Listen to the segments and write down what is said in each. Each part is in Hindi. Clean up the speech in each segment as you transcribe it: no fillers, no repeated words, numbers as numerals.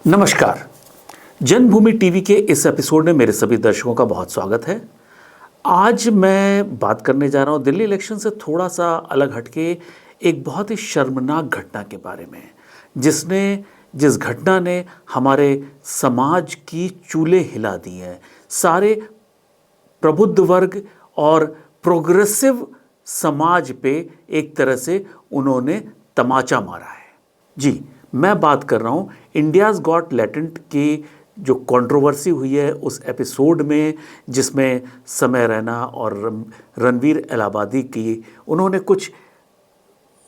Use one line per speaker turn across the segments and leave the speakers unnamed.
नमस्कार। जन्मभूमि टीवी के इस एपिसोड में मेरे सभी दर्शकों का बहुत स्वागत है। आज मैं बात करने जा रहा हूँ दिल्ली इलेक्शन से थोड़ा सा अलग हटके एक बहुत ही शर्मनाक घटना के बारे में, जिस घटना ने हमारे समाज की चूल्हे हिला दी हैं। सारे प्रबुद्ध वर्ग और प्रोग्रेसिव समाज पे एक तरह से उन्होंने तमाचा मारा है। जी, मैं बात कर रहा हूँ इंडियाज़ गॉट टैलेंट की जो कंट्रोवर्सी हुई है उस एपिसोड में, जिसमें समय रैना और रणवीर इलाहाबादी की उन्होंने कुछ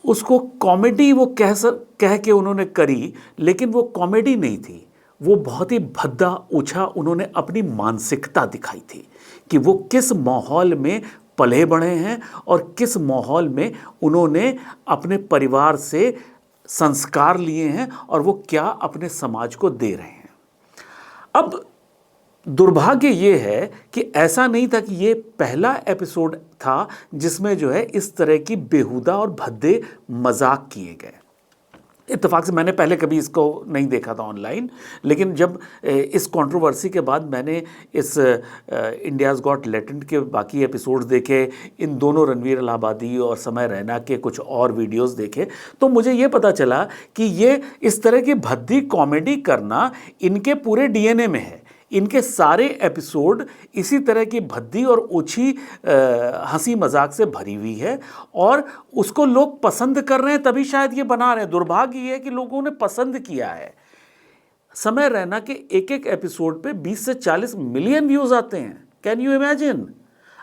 उसको कॉमेडी वो कह के उन्होंने करी, लेकिन वो कॉमेडी नहीं थी। वो बहुत ही भद्दा ऊंचा उन्होंने अपनी मानसिकता दिखाई थी कि वो किस माहौल में पले बढ़े हैं और किस माहौल में उन्होंने अपने परिवार से संस्कार लिए हैं और वो क्या अपने समाज को दे रहे हैं। अब दुर्भाग्य ये है कि ऐसा नहीं था कि ये पहला एपिसोड था जिसमें जो है इस तरह की बेहुदा और भद्दे मजाक किए गए। इत्तेफाक से मैंने पहले कभी इसको नहीं देखा था ऑनलाइन, लेकिन जब इस कंट्रोवर्सी के बाद मैंने इस इंडियाज़ गॉट टैलेंट के बाकी एपिसोड्स देखे, इन दोनों रणवीर इलाहाबादी और समय रैना के कुछ और वीडियोस देखे, तो मुझे ये पता चला कि ये इस तरह की भद्दी कॉमेडी करना इनके पूरे डीएनए में है। इनके सारे एपिसोड इसी तरह की भद्दी और ओछी हंसी मजाक से भरी हुई है और उसको लोग पसंद कर रहे हैं, तभी शायद ये बना रहे हैं। दुर्भाग्य ये है कि लोगों ने पसंद किया है। समय रैना के एक एक एपिसोड पे 20 से 40 मिलियन व्यूज आते हैं। Can you imagine?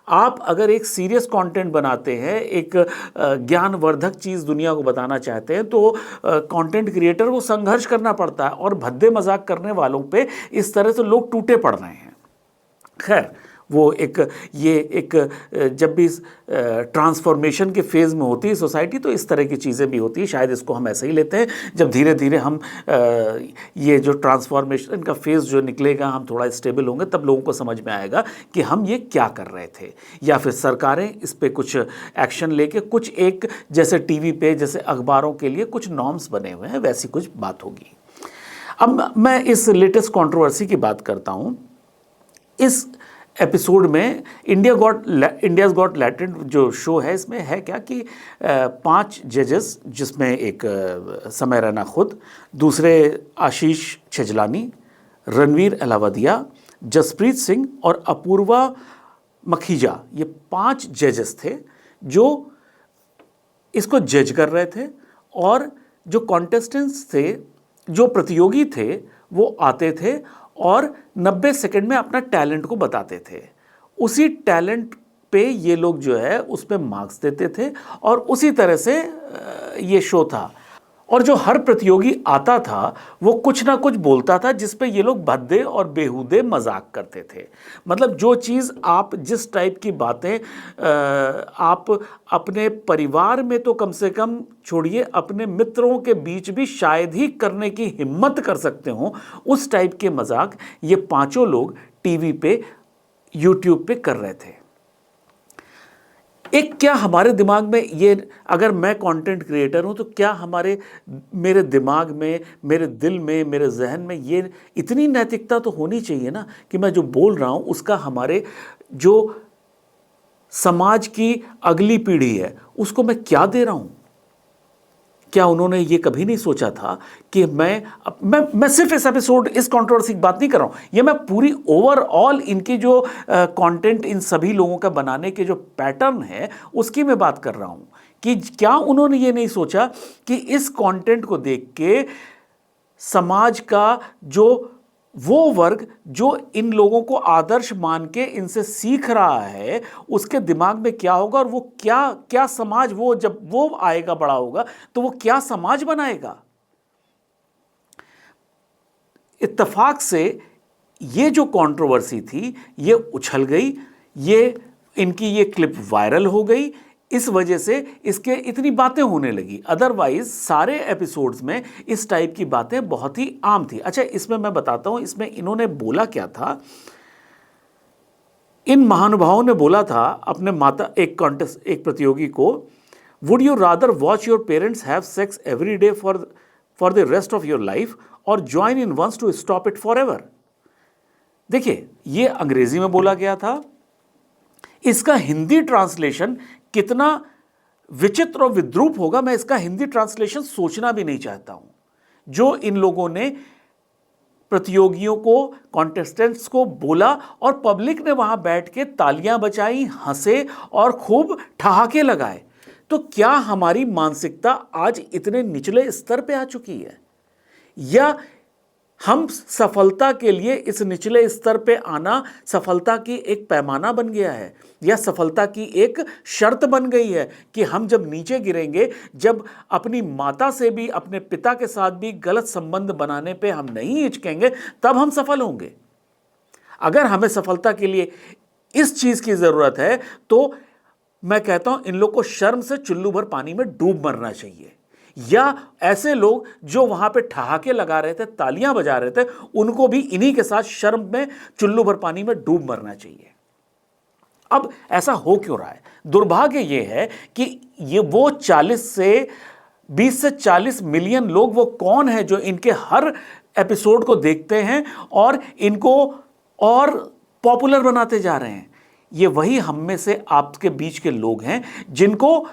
आप अगर एक सीरियस कंटेंट बनाते हैं, एक ज्ञानवर्धक चीज़ दुनिया को बताना चाहते हैं, तो कंटेंट क्रिएटर को संघर्ष करना पड़ता है और भद्दे मजाक करने वालों पे इस तरह से लोग टूटे पड़ रहे हैं। खैर, वो जब भी ट्रांसफॉर्मेशन के फेज़ में होती है सोसाइटी, तो इस तरह की चीज़ें भी होती है। शायद इसको हम ऐसे ही लेते हैं। जब धीरे धीरे हम ये जो ट्रांसफॉर्मेशन का फेज़ जो निकलेगा, हम थोड़ा स्टेबल होंगे, तब लोगों को समझ में आएगा कि हम ये क्या कर रहे थे, या फिर सरकारें इस पे कुछ एक्शन लेके कुछ एक जैसे टीवी पे, जैसे अखबारों के लिए कुछ नॉर्म्स बने हुए हैं, वैसी कुछ बात होगी। अब मैं इस लेटेस्ट कंट्रोवर्सी की बात करता हूँ। इस एपिसोड में इंडियाज़ गॉट टैलेंट जो शो है, इसमें है क्या कि 5 जजेस, जिसमें एक समय रैना खुद, दूसरे आशीष छजलानी, रणवीर इलाहाबादिया, जसप्रीत सिंह और अपूर्वा मखीजा, ये 5 जजेस थे जो इसको जज कर रहे थे। और जो कॉन्टेस्टेंट्स थे, जो प्रतियोगी थे, वो आते थे और 90 सेकंड में अपना टैलेंट को बताते थे। उसी टैलेंट पे ये लोग जो है उस पे मार्क्स देते थे और उसी तरह से ये शो था। और जो हर प्रतियोगी आता था वो कुछ ना कुछ बोलता था जिस पे ये लोग भद्दे और बेहुदे मजाक करते थे। मतलब जो चीज़ आप, जिस टाइप की बातें आप अपने परिवार में तो कम से कम छोड़िए, अपने मित्रों के बीच भी शायद ही करने की हिम्मत कर सकते हो, उस टाइप के मजाक ये 5 लोग टीवी पे, यूट्यूब पे कर रहे थे। एक क्या हमारे दिमाग में ये, अगर मैं कंटेंट क्रिएटर हूं, तो क्या मेरे दिमाग में, मेरे दिल में, मेरे जहन में ये इतनी नैतिकता तो होनी चाहिए ना कि मैं जो बोल रहा हूं उसका हमारे जो समाज की अगली पीढ़ी है उसको मैं क्या दे रहा हूं। क्या उन्होंने ये कभी नहीं सोचा था कि मैं सिर्फ इस एपिसोड, इस कंट्रोवर्सी की बात नहीं कर रहा हूँ, ये मैं पूरी ओवरऑल इनकी जो कंटेंट, इन सभी लोगों का बनाने के जो पैटर्न है उसकी मैं बात कर रहा हूँ कि क्या उन्होंने ये नहीं सोचा कि इस कंटेंट को देख के समाज का जो वो वर्ग जो इन लोगों को आदर्श मान के इनसे सीख रहा है, उसके दिमाग में क्या होगा और वो क्या समाज, वो जब वो आएगा, बड़ा होगा, तो वो क्या समाज बनाएगा। इत्तेफाक से ये जो कंट्रोवर्सी थी ये उछल गई, इनकी ये क्लिप वायरल हो गई, इस वजह से इसके इतनी बातें होने लगी। अदरवाइज सारे एपिसोड्स में इस टाइप की बातें बहुत ही आम थी। अच्छा, इसमें मैं बताता हूं, इसमें इन्होंने बोला क्या था। इन महानुभावों ने बोला था अपने एक प्रतियोगी को, would you rather watch your parents have sex every day for for the rest of your life और join in once to stop it forever. देखिए, ये अंग्रेजी में बोला गया था, इसका हिंदी ट्रांसलेशन कितना विचित्र और विद्रूप होगा, मैं इसका हिंदी ट्रांसलेशन सोचना भी नहीं चाहता हूं। जो इन लोगों ने प्रतियोगियों को, कॉन्टेस्टेंट्स को बोला और पब्लिक ने वहां बैठ के तालियां बजाई, हंसे और खूब ठहाके लगाए। तो क्या हमारी मानसिकता आज इतने निचले स्तर पे आ चुकी है, या हम सफलता के लिए इस निचले स्तर पे आना सफलता की एक पैमाना बन गया है, या सफलता की एक शर्त बन गई है कि हम जब नीचे गिरेंगे, जब अपनी माता से भी, अपने पिता के साथ भी गलत संबंध बनाने पे हम नहीं हिचकेंगे, तब हम सफल होंगे। अगर हमें सफलता के लिए इस चीज की जरूरत है तो मैं कहता हूं इन लोग को शर्म से चुल्लू भर पानी में डूब मरना चाहिए, या ऐसे लोग जो वहां पे ठहाके लगा रहे थे, तालियां बजा रहे थे, उनको भी इन्हीं के साथ शर्म में चुल्लू भर पानी में डूब मरना चाहिए। अब ऐसा हो क्यों रहा है? दुर्भाग्य यह है कि ये वो 20 से 40 मिलियन लोग वो कौन है जो इनके हर एपिसोड को देखते हैं और इनको और पॉपुलर बनाते जा रहे हैं। ये वही हम में से आपके बीच के लोग हैं जिनको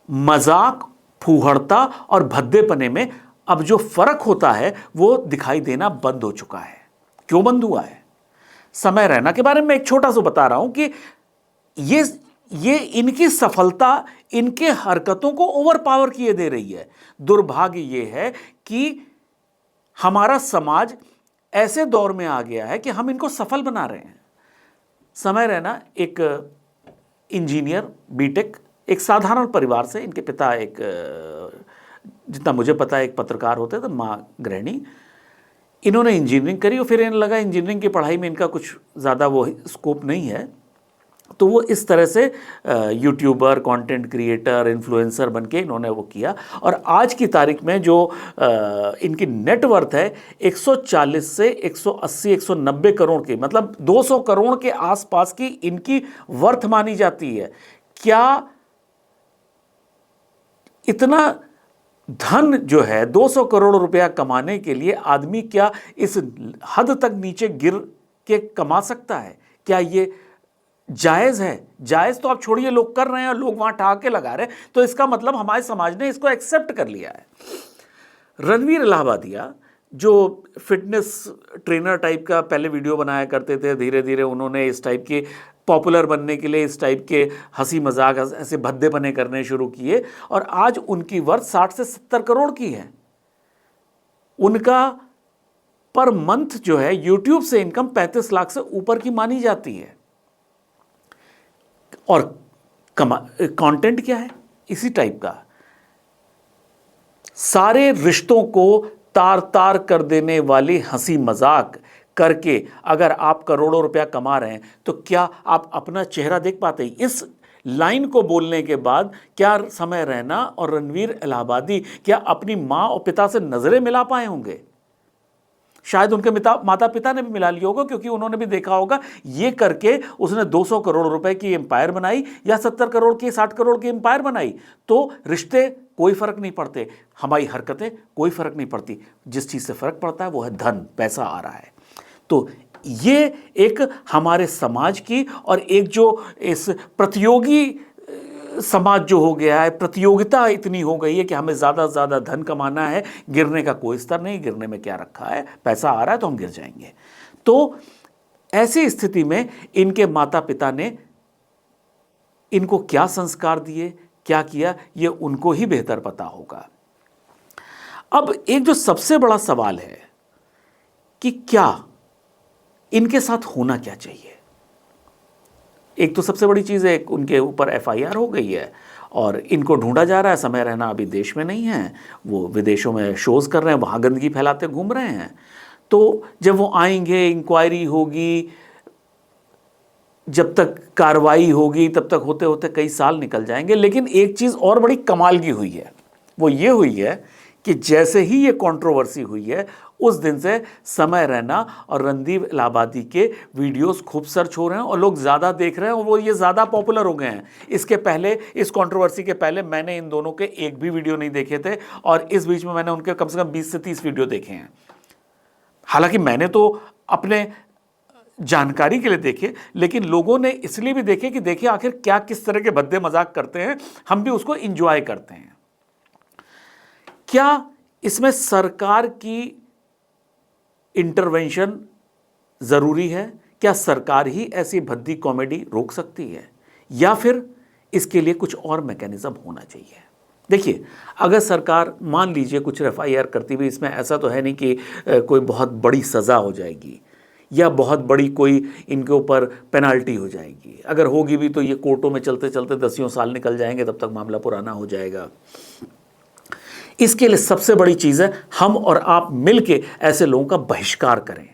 मजाक, फूहड़ता और भद्देपने में अब जो फर्क होता है वो दिखाई देना बंद हो चुका है। क्यों बंद हुआ है? समय रैना के बारे में एक छोटा सा बता रहा हूं कि ये इनकी सफलता इनके हरकतों को ओवर पावर किए दे रही है। दुर्भाग्य ये है कि हमारा समाज ऐसे दौर में आ गया है कि हम इनको सफल बना रहे हैं। समय रैना एक इंजीनियर, बीटेक, एक साधारण परिवार से, इनके पिता एक, जितना मुझे पता है, एक पत्रकार होते थे, माँ गृहिणी। इन्होंने इंजीनियरिंग करी और फिर इन्हें लगा इंजीनियरिंग की पढ़ाई में इनका कुछ ज़्यादा वो स्कोप नहीं है, तो वो इस तरह से यूट्यूबर, कंटेंट क्रिएटर, इन्फ्लुएंसर बन के इन्होंने वो किया। और आज की तारीख में जो इनकी नेटवर्थ है 140 से 180, 190 करोड़ की, मतलब 200 करोड़ के आसपास की इनकी वर्थ मानी जाती है। क्या इतना धन जो है, 200 करोड़ रुपया कमाने के लिए आदमी क्या इस हद तक नीचे गिर के कमा सकता है? क्या ये जायज़ है? जायज़ तो आप छोड़िए, लोग कर रहे हैं और लोग वहां ठहाके लगा रहे हैं, तो इसका मतलब हमारे समाज ने इसको एक्सेप्ट कर लिया है। रणवीर इलाहाबादिया जो फिटनेस ट्रेनर टाइप का पहले वीडियो बनाया करते थे, धीरे धीरे उन्होंने इस टाइप के पॉपुलर बनने के लिए इस टाइप के हंसी मजाक, ऐसे भद्देपने करने शुरू किए और आज उनकी वर्थ 60 से 70 करोड़ की है। उनका पर मंथ जो है यूट्यूब से इनकम 35 लाख से ऊपर की मानी जाती है। और कंटेंट क्या है? इसी टाइप का, सारे रिश्तों को तार तार कर देने वाली हंसी मजाक करके अगर आप करोड़ों रुपया कमा रहे हैं तो क्या आप अपना चेहरा देख पाते हैं? इस लाइन को बोलने के बाद क्या समय रैना और रणवीर इलाहाबादी क्या अपनी माँ और पिता से नजरें मिला पाए होंगे? शायद उनके माता पिता ने भी मिला लिया होगा, क्योंकि उन्होंने भी देखा होगा ये करके उसने 200 करोड़ रुपए की एम्पायर बनाई या 70 करोड़ की, 60 करोड़ की एम्पायर बनाई। तो रिश्ते कोई फर्क नहीं पड़ते, हमारी हरकतें कोई फर्क नहीं पड़ती। जिस चीज से फर्क पड़ता है वो है धन, पैसा आ रहा है। तो ये एक हमारे समाज की और एक जो इस प्रतियोगी समाज जो हो गया है, प्रतियोगिता इतनी हो गई है कि हमें ज़्यादा से ज़्यादा धन कमाना है, गिरने का कोई स्तर नहीं, गिरने में क्या रखा है, पैसा आ रहा है तो हम गिर जाएंगे। तो ऐसी स्थिति में इनके माता पिता ने इनको क्या संस्कार दिए, क्या किया, ये उनको ही बेहतर पता होगा। अब एक जो सबसे बड़ा सवाल है कि क्या इनके साथ होना क्या चाहिए। एक तो सबसे बड़ी चीज़ है, उनके ऊपर एफआईआर हो गई है और इनको ढूंढा जा रहा है। समय रैना अभी देश में नहीं है, वो विदेशों में शोज़ कर रहे हैं, वहाँ गंदगी फैलाते घूम रहे हैं। तो जब वो आएंगे, इंक्वायरी होगी, जब तक कार्रवाई होगी तब तक होते होते कई साल निकल जाएंगे। लेकिन एक चीज़ और बड़ी कमाल की हुई है, वो ये हुई है कि जैसे ही ये कंट्रोवर्सी हुई है उस दिन से समय रैना और रणदीप इलाहाबादी के वीडियोस खूब सर्च हो रहे हैं और लोग ज़्यादा देख रहे हैं और वो ये ज़्यादा पॉपुलर हो गए हैं। इसके पहले, इस कंट्रोवर्सी के पहले मैंने इन दोनों के एक भी वीडियो नहीं देखे थे और इस बीच में मैंने उनके कम से कम 20 से 30 वीडियो देखे हैं। हालांकि मैंने तो अपने जानकारी के लिए देखे, लेकिन लोगों ने इसलिए भी देखे कि देखिए आखिर क्या किस तरह के भद्दे मजाक करते हैं, हम भी उसको एंजॉय करते हैं। क्या इसमें सरकार की इंटरवेंशन जरूरी है? क्या सरकार ही ऐसी भद्दी कॉमेडी रोक सकती है या फिर इसके लिए कुछ और मैकेनिज्म होना चाहिए? देखिए, अगर सरकार मान लीजिए कुछ एफआईआर करती हुई, इसमें ऐसा तो है नहीं कि कोई बहुत बड़ी सज़ा हो जाएगी या बहुत बड़ी कोई इनके ऊपर पेनाल्टी हो जाएगी। अगर होगी भी तो ये कोर्टों में चलते चलते 10 साल निकल जाएंगे, तब तक मामला पुराना हो जाएगा। इसके लिए सबसे बड़ी चीज़ है हम और आप मिलके ऐसे लोगों का बहिष्कार करें,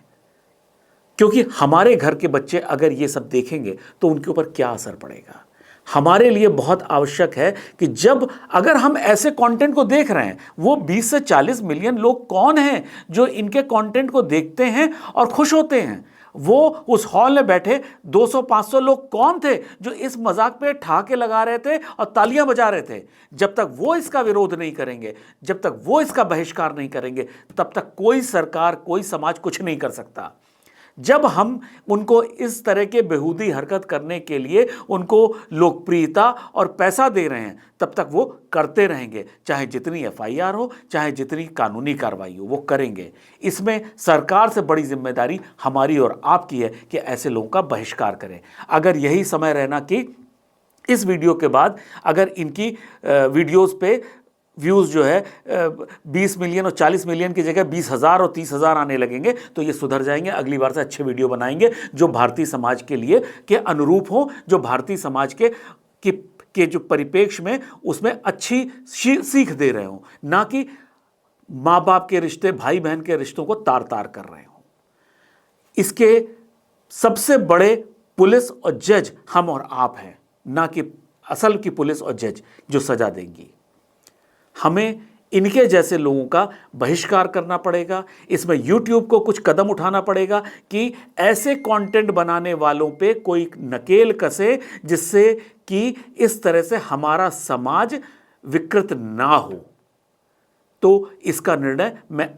क्योंकि हमारे घर के बच्चे अगर ये सब देखेंगे तो उनके ऊपर क्या असर पड़ेगा। हमारे लिए बहुत आवश्यक है कि जब अगर हम ऐसे कंटेंट को देख रहे हैं, वो 20 से 40 मिलियन लोग कौन हैं जो इनके कंटेंट को देखते हैं और खुश होते हैं? वो उस हॉल में बैठे 200-500 लोग कौन थे जो इस मजाक पे ठहाके लगा रहे थे और तालियां बजा रहे थे? जब तक वो इसका विरोध नहीं करेंगे, जब तक वो इसका बहिष्कार नहीं करेंगे, तब तक कोई सरकार, कोई समाज कुछ नहीं कर सकता। जब हम उनको इस तरह के बेहूदी हरकत करने के लिए उनको लोकप्रियता और पैसा दे रहे हैं, तब तक वो करते रहेंगे, चाहे जितनी एफआईआर हो, चाहे जितनी कानूनी कार्रवाई हो, वो करेंगे। इसमें सरकार से बड़ी जिम्मेदारी हमारी और आपकी है कि ऐसे लोगों का बहिष्कार करें। अगर यही समय रहना कि इस वीडियो के बाद अगर इनकी वीडियोस पे व्यूज़ जो है 20 मिलियन और 40 मिलियन की जगह 20,000 और 30,000 आने लगेंगे, तो ये सुधर जाएंगे। अगली बार से अच्छे वीडियो बनाएंगे जो भारतीय समाज के लिए के अनुरूप हो, जो भारतीय समाज के जो परिप्रेक्ष्य में उसमें अच्छी सीख दे रहे हो, ना कि माँ बाप के रिश्ते, भाई बहन के रिश्तों को तार तार कर रहे हो। इसके सबसे बड़े पुलिस और जज हम और आप हैं, ना कि असल की पुलिस और जज जो सजा देंगी। हमें इनके जैसे लोगों का बहिष्कार करना पड़ेगा। इसमें YouTube को कुछ कदम उठाना पड़ेगा कि ऐसे कंटेंट बनाने वालों पे कोई नकेल कसे, जिससे कि इस तरह से हमारा समाज विकृत ना हो। तो इसका निर्णय मैं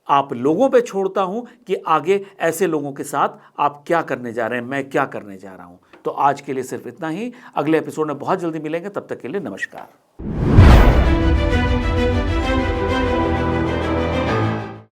आप लोगों पे छोड़ता हूं कि आगे ऐसे लोगों के साथ आप क्या करने जा रहे हैं, मैं क्या करने जा रहा हूं। तो आज के लिए सिर्फ इतना ही। अगले एपिसोड में बहुत जल्दी मिलेंगे, तब तक के लिए नमस्कार।